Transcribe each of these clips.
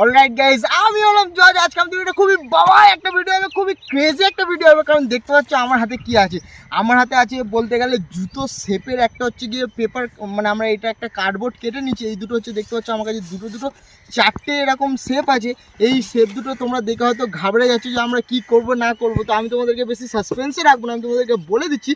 Alright guys, আমি হলাম জজ। আজকে আমি ভিডিওটা খুবই বাবা একটা ভিডিও হবে, খুবই ক্রেজি একটা ভিডিও হবে। কারণ দেখতে পাচ্ছ আমার হাতে কি আছে। আমার হাতে আছে বলতে গেলে জুতো শেপের একটা হচ্ছে গিয়ে পেপার, মানে আমরা এটা একটা কার্ডবোর্ড কেটে নিচ্ছি। এই দুটো হচ্ছে দেখতে পাচ্ছ আমার কাছে দুটো চারটে এরকম শেপ আছে। এই শেপ দুটো তোমরা দেখে হয়তো ঘাবড়ে যাচ্ছে যে আমরা কি করব না করব। তো আমি তোমাদেরকে বেশি সাসপেন্সে রাখবো না, আমি তোমাদেরকে বলে দিচ্ছি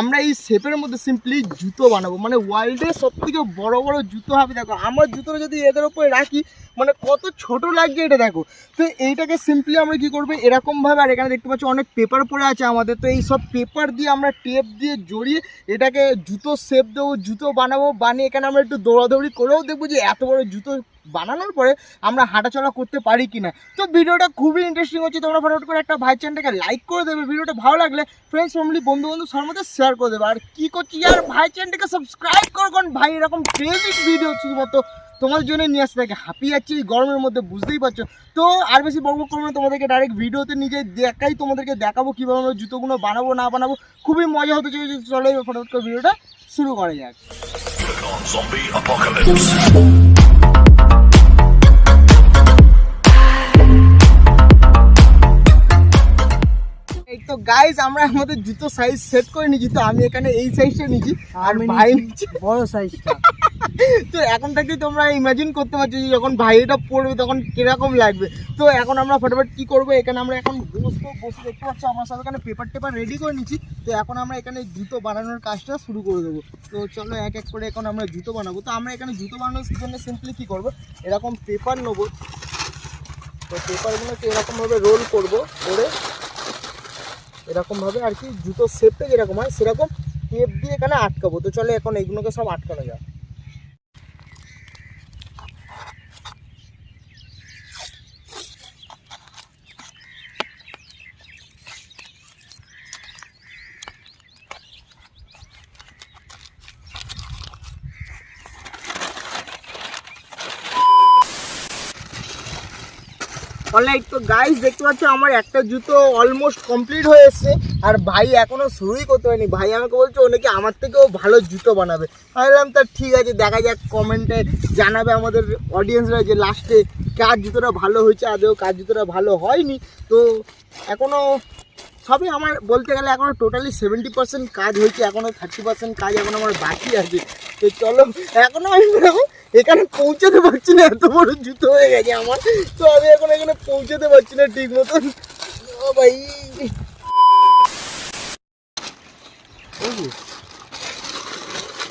আমরা এই শেপের মধ্যে সিম্পলি জুতো বানাবো। মানে ওয়ার্ল্ডের সবথেকে বড় বড় জুতো হবে। দেখো আমার জুতোটা যদি এদের উপরে রাখি মানে কত ছোট লাগছে এটা দেখো। তো এইটাকে সিম্পলি আমরা কি করবো এরকমভাবে, আর এখানে দেখতে পাচ্ছি অনেক পেপার পড়ে আছে আমাদের। তো এই সব পেপার দিয়ে আমরা টেপ দিয়ে জড়িয়ে এটাকে জুতো শেপ দেবো, জুতো বানাবো। বানিয়ে এখানে আমরা একটু দৌড়াদৌড়ি করেও দেখবো যে এত বড় জুতো বানানোর পরে আমরা হাঁটাচলা করতে পারি কিনা। তো ভিডিওটা খুবই ইন্টারেস্টিং হচ্ছে। তোমরা ফটাফট করে একটা ভাই চ্যানেলটাকে লাইক করে দেবে, ভিডিওটা ভালো লাগলে ফ্রেন্ডস ফ্যামিলি বন্ধু সবার মধ্যে শেয়ার করে দেবে। আর কি করছি আর ভাই চ্যানেলটাকে সাবস্ক্রাইব করো, কারণ ভাই এরকম ক্রেজি ভিডিও শুধুমাত্র তোমাদের জন্য নিয়ে আসতে থাকে। হাঁপিয়ে যাচ্ছে এই গরমের মধ্যে, বুঝতেই পারছো। তো আর বেশি বকবক করবো না, তোমাদেরকে ডাইরেক্ট ভিডিওতে নিজে তোমাদেরকে দেখাবো কীভাবে আমরা জুতোগুলো বানাবো না বানাবো। খুবই মজা হতে চলেছে। চলো ফটাফট করে ভিডিওটা শুরু করা যাক। তো গাইজ আমরা আমাদের জুতো সাইজ সেট করে নিচ্ছি। তো আমি এখানে এই সাইজটা নিচ্ছি আর ভাই নিচ্ছে বড় সাইজটা। তো এখন থেকেই তোমরা ইমাজিন করতে পারছো যে যখন ভাই এটা পড়বে তখন কিরকম লাগবে। তো এখন আমরা ফটাফট কি করবো, এখানে আমরা এখন বসে দেখতে পাচ্ছি আমার সাথে এখানে পেপার টেপার রেডি করে নিচ্ছি। তো এখন আমরা এখানে জুতো বানানোর কাজটা শুরু করে দেবো। তো চলো এক এক করে এখন আমরা জুতো বানাবো। তো আমরা এখানে জুতো বানানোর জন্য সিম্পলি কী করবো, এরকম পেপার নেবো। তো পেপারগুলোকে এরকমভাবে রোল করবো, করে এরকমভাবে আর কি জুতোর শেপটা যেরকম হয় সেরকম টেপ দিয়ে এখানে আটকাবো। তো চলে এখন এইগুলোকে সব আটকানো যায়। অলরাইট, তো গাইস দেখতে পাচ্ছ আমার একটা জুতো অলমোস্ট কমপ্লিট হয়ে এসছে। আর ভাই এখনো শুরুই করতে হয়নি। ভাই আমাকে বলছে ও নাকি আমার থেকেও ভালো জুতো বানাবে। আমি বললাম তা ঠিক আছে, দেখা যাক, কমেন্টে জানাবে আমাদের অডিয়েন্সরা যে লাস্টে কার জুতোটা ভালো হয়েছে, আদৌ কার জুতোটা ভালো হয়নি। তো এখনও সবই আমার বলতে গেলে এখনও টোটালি 70% কাজ হয়েছে, এখনও 30% কাজ এখন আমার বাকি আছে। তো চলো এখনও আমি এখানে পৌঁছাতে পারছি না, এত বড় জুতো হয়ে গেছে আমার। তো আমি এখন এখানে পৌঁছাতে পারছি না ঠিক মতন। ও ভাই,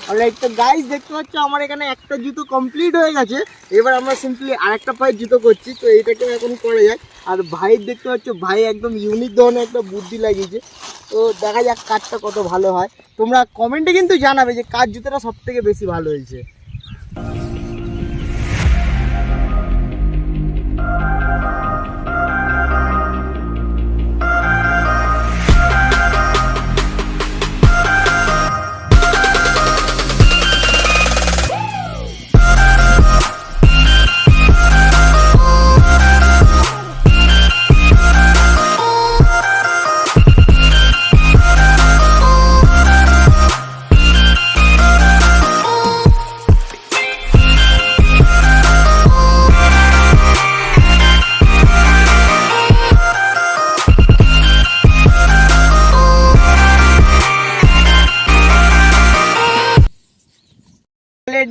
অলরাইট, তো গাইস দেখতে পাচ্ছ আমার এখানে একটা জুতো কমপ্লিট হয়ে গেছে। এবার আমরা সিম্পলি আরেকটা পায়ে জুতো করছি। তো এইটাকে এখন করে যায়। আর ভাইয়ের দেখতে পাচ্ছ ভাই একদম ইউনিক ধরনের একটা বুদ্ধি লাগিয়েছে। তো দেখা যাক কাজটা কত ভালো হয়। তোমরা কমেন্টে কিন্তু জানাবে যে কার জুতোটা সব থেকে বেশি ভালো হয়েছে।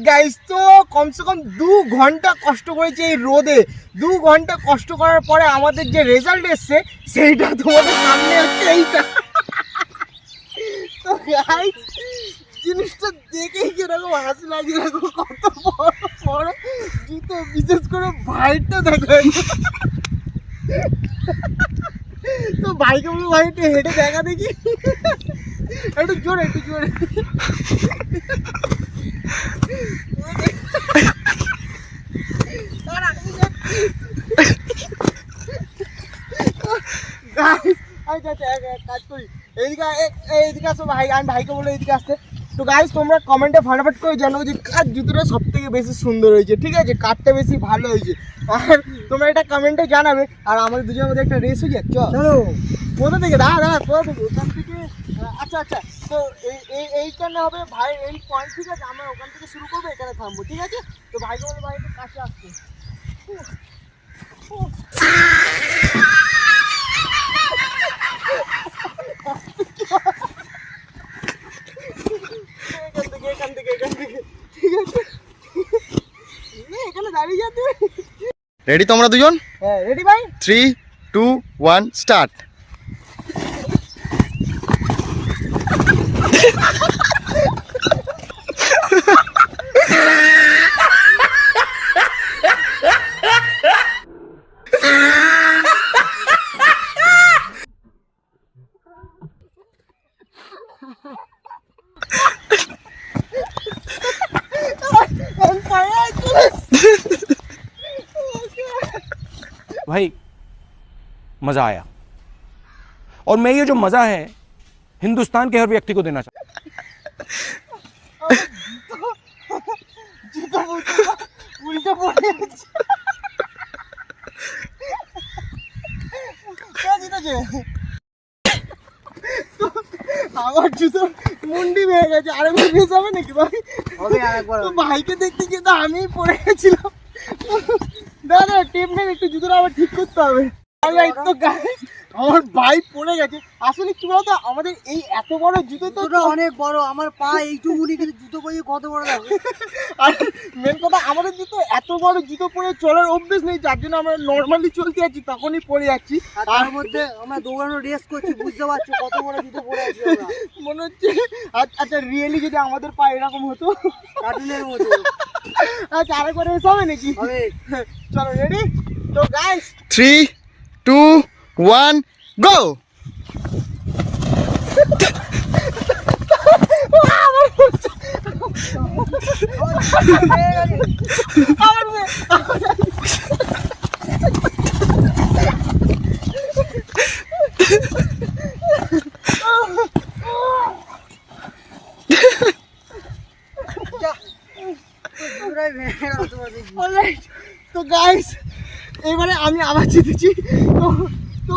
গাইস, তো কমসে কম 2 ঘন্টা কষ্ট করেছে এই রোদে। 2 ঘন্টা কষ্ট করার পরে আমাদের যে রেজাল্ট এসছে সেইটা তোমাদের সামনে হচ্ছে এইটা। তো গাইস জিনিসটা দেখেই যেরকম হাসি লাগে, দেখো কত বড় বড় জুতো, বিশেষ করে ভাইটা দেখো। তো ভাইকে বলো ভাই একটু হেঁটে দেখা দেখি, একটু জোরে একটু জোরে। কাজ করি এইদিকে আসো ভাই, আমি ভাইকে বলে এইদিকে আসতে। তো গাইস তোমরা কমেন্টে ফটাফট করে জানাও যে কার জুতোটা সব থেকে বেশি সুন্দর হয়েছে, ঠিক আছে, কারটা বেশি ভালো হয়েছে। আর তোমরা এটা কমেন্টে জানাবে। আর আমাদের দুজনের মধ্যে একটা রেস হয়ে যাচ্ছে, চলো। কোথা থেকে দাঁড়া কোথা থেকে ওখান থেকে? আচ্ছা আচ্ছা, তো এইখানে হবে ভাই এই পয়েন্ট, ঠিক আছে? আমরা ওখান থেকে শুরু করবো, এখানে থামবো, ঠিক আছে? তো ভাইকে বলে ভাই একটু কাছে আসছে। এখান থেকে ঠিক আছে, এখানে দাঁড়িয়ে যাতে। রেডি তোমরা দুজন? হ্যাঁ রেডি ভাই। 3, 2, 1 স্টার্ট। भाई मज़ा आया और मैं ये जो मज़ा है हिंदुस्तान के हर व्यक्ति को देना चाहता আমার জুতো মুন্ডি ভেঙে গেছে, আরেকবার ভেজ হবে নাকি ভাই? তো ভাইকে দেখতে গিয়ে তো আমি পড়ে গেছিলাম। দাদা টেপ নেই, একটু জুতোটা আবার ঠিক করতে হবে। তো গাইস আমার ভাই পড়ে গেছে। আসলে কি বলতো, আমাদের এই এত বড় জুতো তো অনেক বড়, আমার পা এইটুকুনি, কিন্তু জুতো পরে কত বড় লাগে। আর মেন কথা, আমাদের জুতো এত বড় জুতো পরে চলার অভ্যেস নেই, যার জন্য আমরা নর্মালি চলতে যাচ্ছি তখনই পরে যাচ্ছি। আর তার মধ্যে আমরা দৌড়ানো রেস করছি, বুঝতে পারছো কত বড় জুতো পরে আছি আমরা। মনে হচ্ছে আচ্ছা রিয়েলি যদি আমাদের পা এরকম হতো কার্টুনের মতো। আচ্ছা আরেকবার রেস হবে নাকি? চলো রেডি? তো গাইস 3, 2, 1 গো। তো গাইস এবারে আমি আবার জিতেছি। তো তো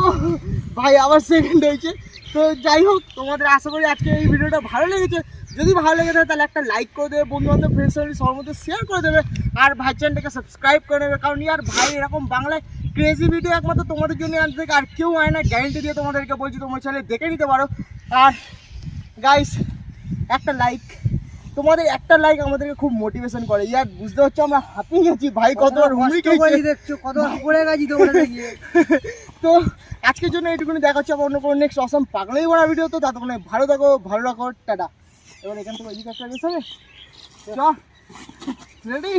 ভাই আবার সেকেন্ড হয়েছে। তো যাই হোক, তোমাদের আশা করি আজকে এই ভিডিওটা ভালো লেগেছে। যদি ভালো লেগে থাকে তাহলে একটা লাইক করে দেবে, বন্ধু বান্ধব ফ্রেন্ডস সবার মধ্যে শেয়ার করে দেবে, আর ভাই চ্যানেলটাকে সাবস্ক্রাইব করে নেবে। কারণ ইয়ার ভাই এরকম বাংলায় ক্রেজি ভিডিও একমাত্র তোমাদের জন্য আনতে থেকে আর কেউ আয় না, গ্যারেন্টি দিয়ে তোমাদেরকে বলছি, তোমার চ্যানেলে দেখে নিতে পারো। আর গাইস একটা লাইক, তোমাদের একটা লাইক আমাদেরকে খুব মোটিভেশন করে। ইয়ার বুঝতে পারছো আমরা হাঁপিয়ে গেছি ভাই, কতবার হুমড়ি খেয়েছি, দেখছো কতবার পড়ে গেছি দৌড়াতে গিয়ে। তো আজকের জন্য এইটুকুনি, দেখা হচ্ছে আবার অন্য কোনো নেক্সট অসম পাগলাই বড় ভিডিও। তো ততক্ষণে ভালো থাকো, ভালো রাখো, টাটা। এবার এখান থেকে ওইদিকে একটা রেস হবে, চ রেডি।